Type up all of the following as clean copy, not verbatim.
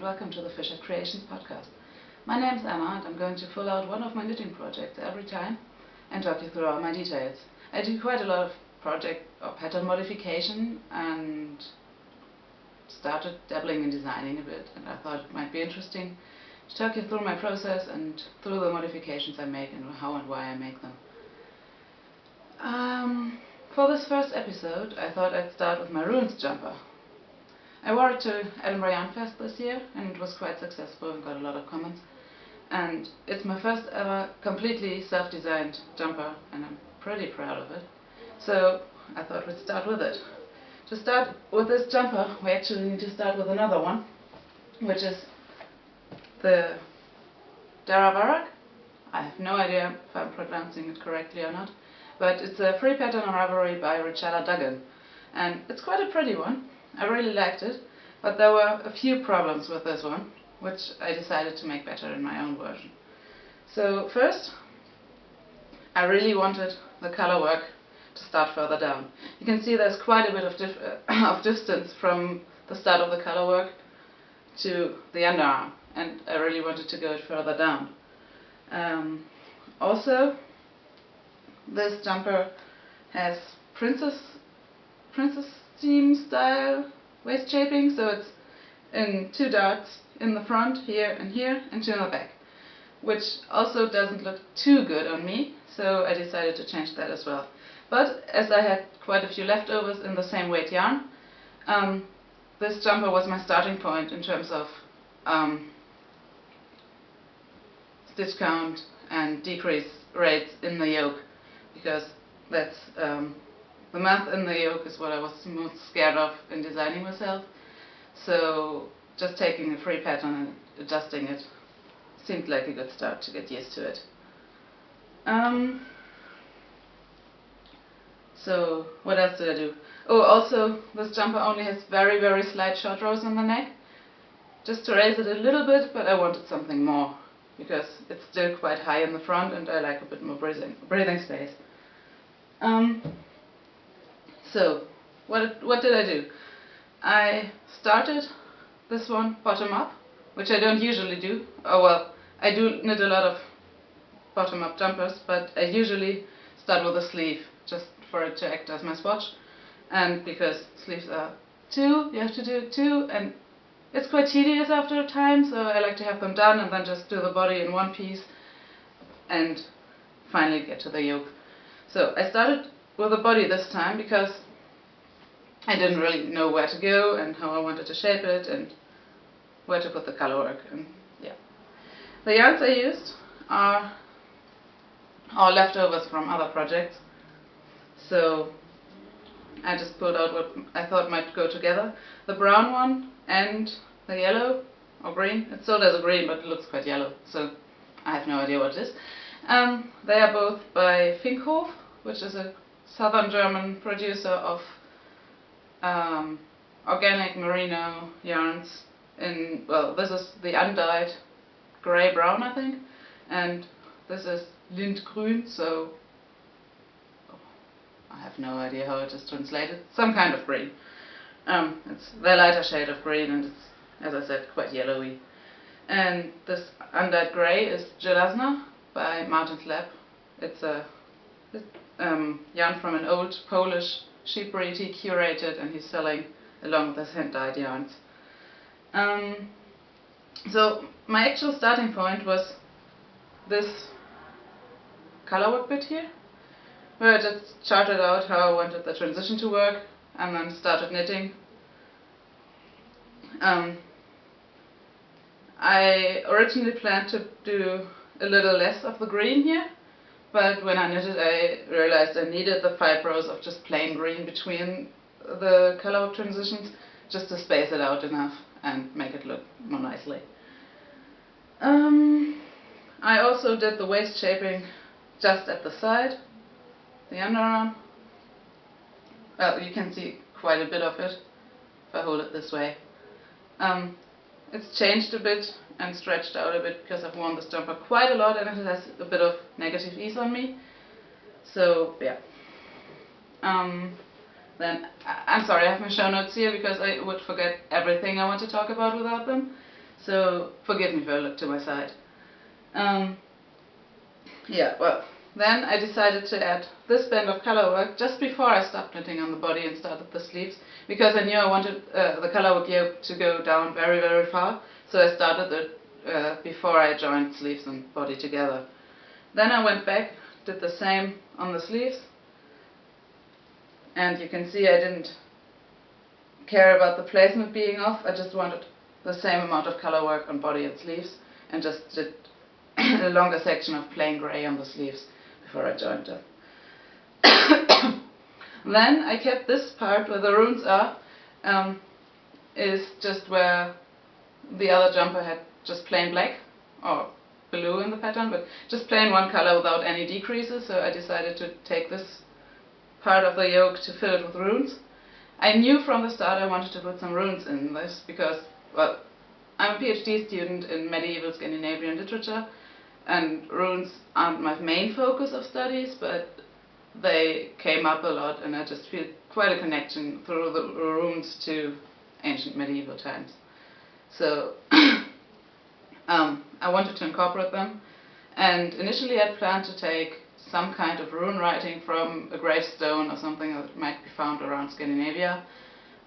and welcome to the Fishhead Creations podcast. My name is Emma and I'm going to fill out one of my knitting projects every time and talk you through all my details. I do quite a lot of project or pattern modification and started dabbling in designing a bit, and I thought it might be interesting to talk you through my process and through the modifications I make and how and why I make them. For this first episode I thought I'd start with my ruins jumper. I wore it to Edinburgh Yarn Fest this year and it was quite successful and got a lot of comments. And it's my first ever completely self-designed jumper and I'm pretty proud of it. So I thought we'd start with it. To start with this jumper we actually need to start with another one, which is the Darabarak. I have no idea if I'm pronouncing it correctly or not, but it's a free pattern on Ravelry by Richella Duggan and it's quite a pretty one. I really liked it, but there were a few problems with this one, which I decided to make better in my own version. So first, I really wanted the color work to start further down. You can see there's quite a bit of distance from the start of the color work to the underarm, and I really wanted to go further down. Also, this jumper has princess theme style waist shaping, so it's in 2 dots in the front here and 2 in the back, which also doesn't look too good on me, so I decided to change that as well. But as I had quite a few leftovers in the same weight yarn, this jumper was my starting point in terms of stitch count and decrease rates in the yoke, because that's the math in the yoke is what I was most scared of in designing myself. So just taking a free pattern and adjusting it seemed like a good start to get used to it. So what else did I do? Oh, also this jumper only has very slight short rows on the neck, just to raise it a little bit, but I wanted something more because it's still quite high in the front and I like a bit more breathing space. So what did I do? I started this one bottom up, which I don't usually do. Oh well, I do knit a lot of bottom up jumpers, but I usually start with a sleeve just for it to act as my swatch, and because sleeves are 2, you have to do 2, and it's quite tedious after a time, so I like to have them done and then just do the body in one piece and finally get to the yoke. So I started with the body this time because I didn't really know where to go and how I wanted to shape it and where to put the color work, and yeah. The yarns I used are all leftovers from other projects, so I just pulled out what I thought might go together. The brown one and the yellow or green, it's sold as a green but it looks quite yellow, so I have no idea what it is. They are both by Fishhead, which is a southern German producer of organic merino yarns in, well, this is the undyed grey-brown I think, and this is Lindgrün, so I have no idea how it is translated, some kind of green. It's the lighter shade of green and it's, as I said, quite yellowy. And this undyed grey is Jelazna by Martin's Lab. It's a yarn from an old Polish sheep breed he curated and he's selling along with his hand-dyed yarns. So my actual starting point was this color work bit here, where I just charted out how I wanted the transition to work and then started knitting. I originally planned to do a little less of the green here, but when I knitted I realized I needed the 5 rows of just plain green between the color work transitions just to space it out enough and make it look more nicely. I also did the waist shaping just at the side, the underarm. Well, you can see quite a bit of it if I hold it this way. It's changed a bit and stretched out a bit because I've worn this jumper quite a lot and it has a bit of negative ease on me. So yeah. Then I'm sorry, I have my show notes here because I would forget everything I want to talk about without them. So forgive me if I look to my side. Yeah, well, then I decided to add this band of color work just before I stopped knitting on the body and started the sleeves, because I knew I wanted the color work yoke to go down very, very far, so I started it before I joined sleeves and body together. Then I went back, did the same on the sleeves, and you can see I didn't care about the placement being off. I just wanted the same amount of color work on body and sleeves, and just did a longer section of plain grey on the sleeves before I joined them. Then I kept this part where the runes are, is just where the other jumper had just plain black or blue in the pattern, but just plain one color without any decreases, so I decided to take this part of the yoke to fill it with runes. I knew from the start I wanted to put some runes in this because, well, I'm a PhD student in medieval Scandinavian literature, and runes aren't my main focus of studies, but they came up a lot, and I just feel quite a connection through the runes to ancient medieval times. So I wanted to incorporate them, and initially I planned to take some kind of rune writing from a gravestone or something that might be found around Scandinavia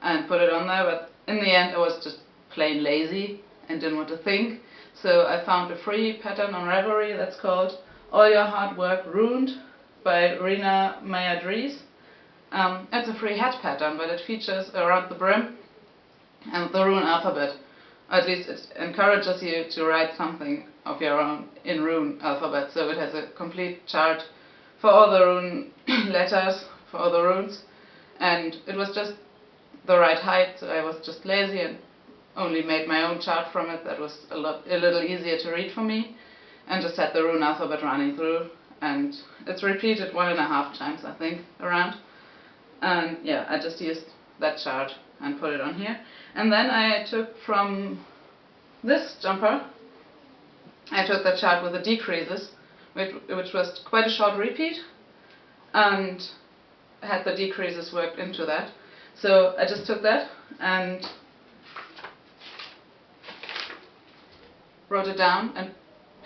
and put it on there, but in the end I was just plain lazy and didn't want to think, so I found a free pattern on Ravelry that's called All Your Hard Work Ruined by Rina Meyer-Dries. It's a free hat pattern, but it features around the brim and the rune alphabet. At least it encourages you to write something of your own in rune alphabet, so it has a complete chart for all the rune letters, for all the runes, and it was just the right height, so I was just lazy and only made my own chart from it. That was a little easier to read for me, and just had the rune alphabet running through, and it's repeated 1.5 times I think around, and yeah, I just used that chart and put it on here. And then I took from this jumper, I took the chart with the decreases, which was quite a short repeat, and had the decreases worked into that. So I just took that and wrote it down and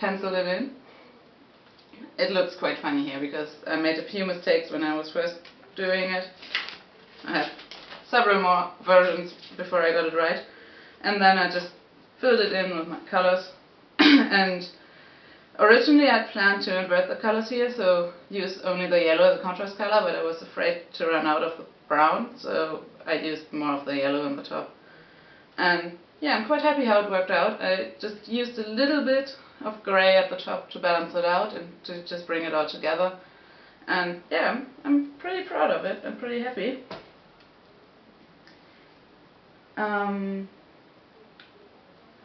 penciled it in. It looks quite funny here because I made a few mistakes when I was first doing it. I have several more versions before I got it right, and then I just filled it in with my colors. And originally I planned to invert the colors here, so use only the yellow as a contrast color, but I was afraid to run out of the brown, so I used more of the yellow on the top. And yeah, I'm quite happy how it worked out. I just used a little bit of grey at the top to balance it out and to just bring it all together. And yeah, I'm pretty proud of it. I'm pretty happy.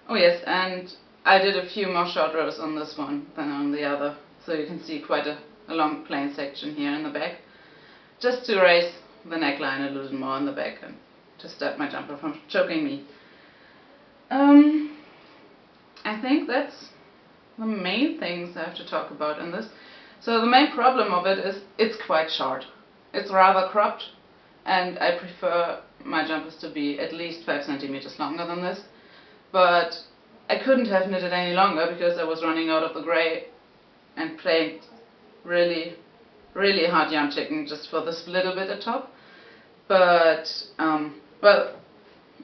Oh yes, and I did a few more short rows on this one than on the other, so you can see quite a long plain section here in the back, just to raise the neckline a little more in the back and to stop my jumper from choking me. I think that's the main things I have to talk about in this. So the main problem of it is it's quite short. It's rather cropped, and I prefer my jumpers to be at least 5 centimeters longer than this. But I couldn't have knitted any longer because I was running out of the grey and playing really, really hard yarn chicken just for this little bit at top. But well,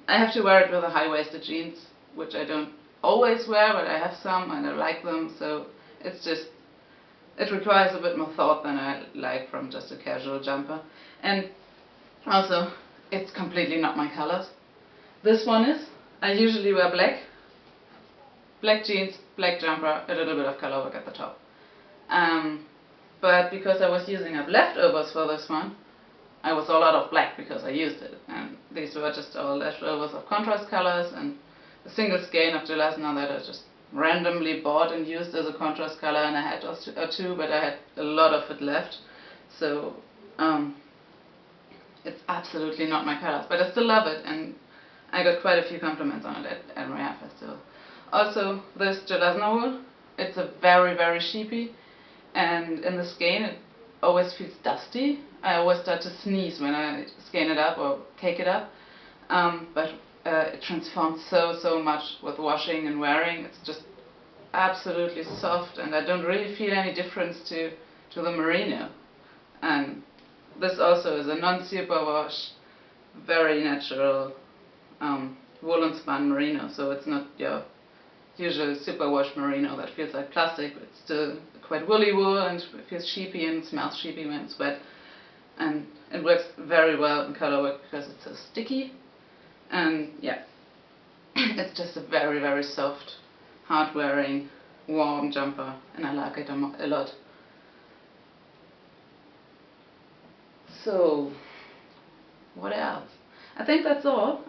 I have to wear it with a high-waisted jeans, which I don't always wear, but I have some and I like them, so it's just, it requires a bit more thought than I like from just a casual jumper. And also, it's completely not my colors. This one is, I usually wear black jeans, black jumper, a little bit of color work at the top. But because I was using up leftovers for this one, I was all out of black because I used it, and these were just all leftovers of contrast colors and a single skein of gelasna that I just randomly bought and used as a contrast color, and I had two, but I had a lot of it left, so it's absolutely not my colors, but I still love it, and I got quite a few compliments on it at Maria Festival. Also, this gelasna wool, it's a very, very sheepy, and in the skein it always feels dusty. I always start to sneeze when I skein it up or cake it up, but it transforms so much with washing and wearing. It's just absolutely soft, and I don't really feel any difference to the merino. And this also is a non-superwash, very natural woolen spun merino, so it's not your usual superwash merino that feels like plastic. It's still quite woolly wool and it feels sheepy and smells sheepy when it's wet. And it works very well in color work because it's so sticky. And yeah, it's just a very soft, hard wearing, warm jumper, and I like it a lot. So, what else? I think that's all.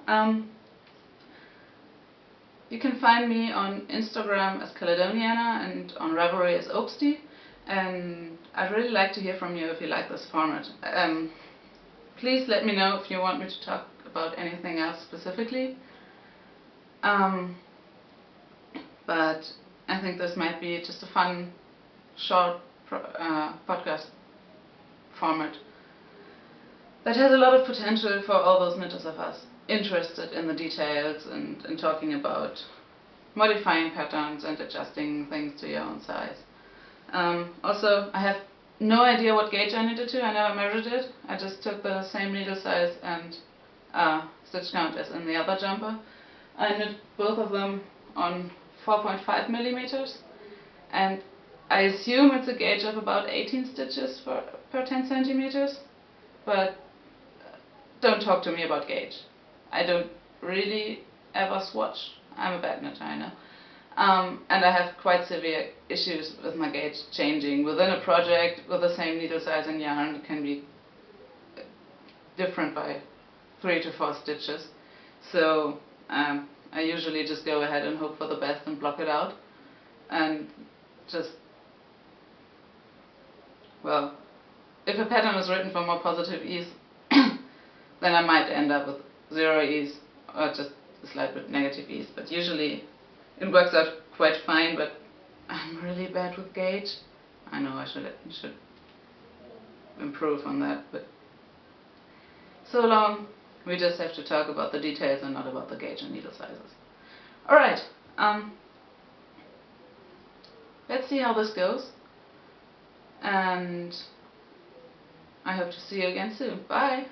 You can find me on Instagram as Caledoniana and on Ravelry as Obsty. And I'd really like to hear from you if you like this format. Please let me know if you want me to talk about anything else specifically. But I think this might be just a fun, short podcast format that has a lot of potential for all those knitters of us interested in the details and talking about modifying patterns and adjusting things to your own size. Also, I have no idea what gauge I knitted to. I never measured it. I just took the same needle size and stitch count as in the other jumper. I knit both of them on 4.5 millimeters, and I assume it's a gauge of about 18 stitches per 10 centimeters, but don't talk to me about gauge. I don't really ever swatch. I'm a bad knitter, I know. And I have quite severe issues with my gauge changing. Within a project with the same needle size and yarn, it can be different by 3 to 4 stitches. So I usually just go ahead and hope for the best and block it out. And just, well, if a pattern is written for more positive ease, then I might end up with 0 ease or just a slight bit negative ease. But usually it works out quite fine, but I'm really bad with gauge. I know I should improve on that, but so long we just have to talk about the details and not about the gauge and needle sizes. Alright, let's see how this goes, and I hope to see you again soon. Bye!